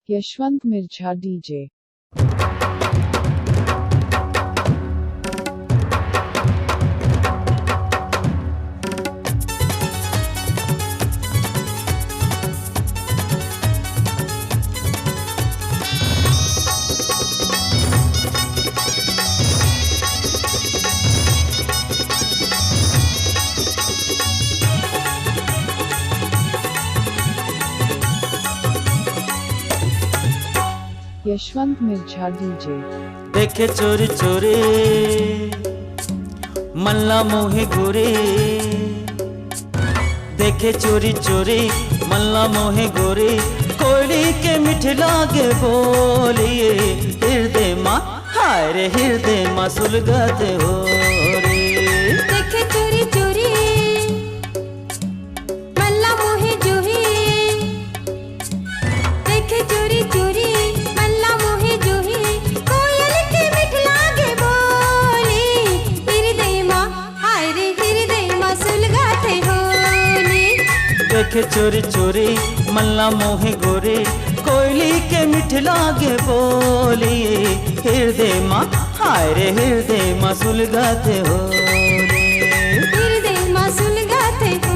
Yashwant Mirza DJ. Yashwant Mirza DJ. देखे चोरी चोरी मल्ला मोहे गोरे, देखे चोरी चोरी मल्ला मोहे गोरे, कोयली के मिठ लागे बोलिए हृदय माँ, हाय रे हृदय माँ सुलगत हो रे। देखे चोरी चोरी मल्ला मोहे जोही, देखे चोरी चोरी मल्ला मोहे जोही, कोयल के मिठ लागे बोली हृदय माँ, हाय रे हृदय माँ सुलगाते होली। देखे चोरी चोरी मल्ला मोहे गोरे, कोयली के मिठ लागे बोलिए हृदय माँ, हाय रे हृदय माँ सुलगाते हो रे। हृदय माँ सुलगाते होली।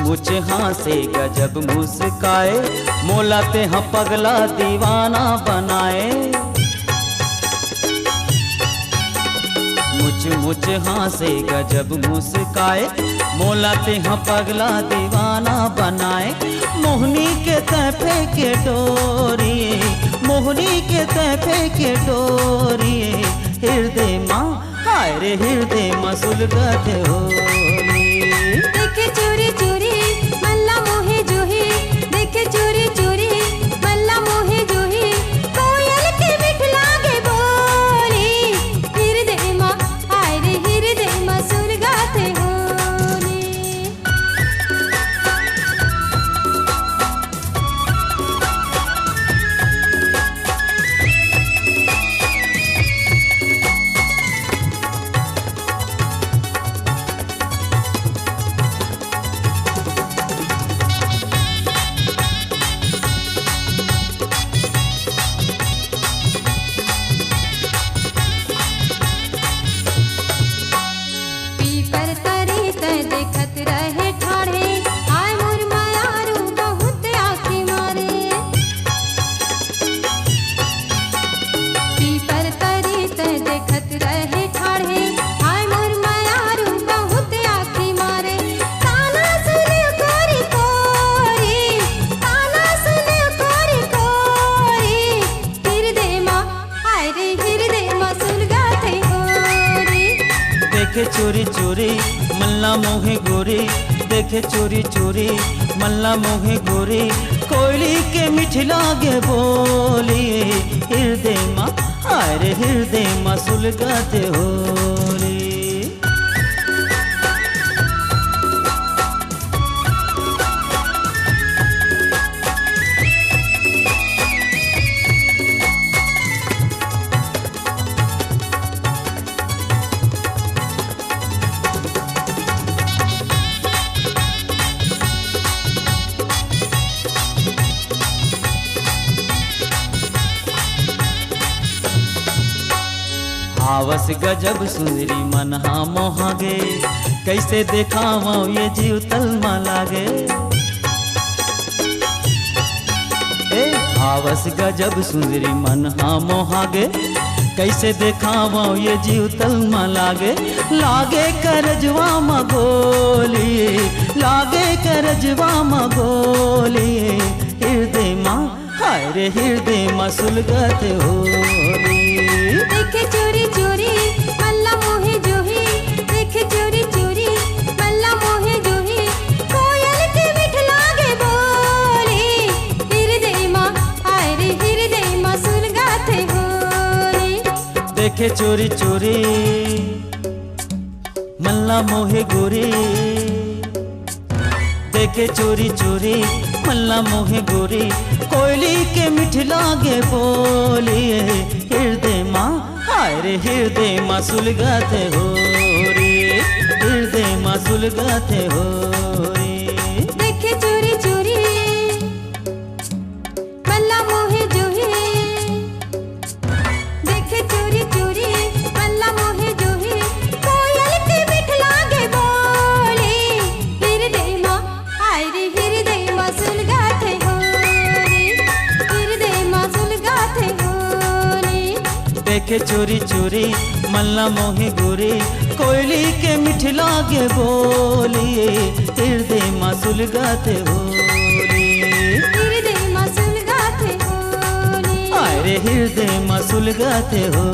मुझ हासे गजब मुस्काए, मोलाते हाँ पगला दीवाना बनाए। मुझ हासे गजब मुस्काए, मोलाते हाँ पगला दीवाना बनाए। मोहनी के तहफे के डोरिए, मोहनी के तहफे के डोरिए हृदय माँ, हाय रे हृदय माँ सुलगत होली। देखे चोरी चोरी मल्ला मोहे जोही, देखे चोरी चोरी मल्ला मोहे जोही, कोयल के मिठ लागे बोली हृदय माँ, हाय रे हृदय माँ सुलगाते होली। पीपर तरी ते देखत रहे ठाढ़े, आय मोर मायारू बहुत आँखी मारे। पीपर तरी ते देखत रहे ठाढ़े, आय मोर मायारू बहुत आँखी मारे। ताना सुने कोरी कोरी, ताना सुने कोरी कोरी हृदय माँ, हाय रे हृदय माँ सुलगाते होरी। देखे चोरी चोरी मल्ला मोहे गोरी, देखे चोरी चोरी मल्ला मोहे गोरी, कोयली के मिठ लागे बोलिए हृदय माँ, हाय रे हृदय माँ सुलगत होली। आवस गजब सुंदरी मन हाँ मोहागे, कैसे देखावा ये जीव तलमा लागे। ए आवस गजब सुंदरी मन हाँ मोहागे, कैसे देखावा ये जीव तलमा लागे। लागे करजवा मगोलिए, लागे करजवा मगोलिए हृदय माँ, हाय रे हृदय माँ सुलगत होली। देखे चोरी चोरी मल्ला मोहे जोही, देखे चोरी चोरी मल्ला मोहे जोही, कोयल के मिठ लागे बोली हृदय माँ, हाय रे हृदय माँ सुलगा देखे चोरी चोरी मल्ला मोहे गोरे, देखे चोरी चोरी मल्ला मोहे गोरे, कोयली के मिठ लागे बोलिए हृदय माँ, हाय रे हृदय माँ सुलगाते हो रे, हृदय माँ सुलगाते हो रे। देखे चोरी चोरी मल्ला मोहे जोहे, देखे चोरी चोरी मल्ला मोहे जोहे, कोयल के मिठ लागे बोले हृदय माँ, हाय रे हृदय माँ सुलगाते हो रे, हृदय माँ सुलगाते हो रे। देखे चोरी चोरी मल्ला मोहे गोरे, कोयली के मिठ लागे बोलिए हृदय माँ सुलगाते हो रे, हृदय माँ सुलगाते हो रे। हाय रे हृदय माँ सुलगाते हो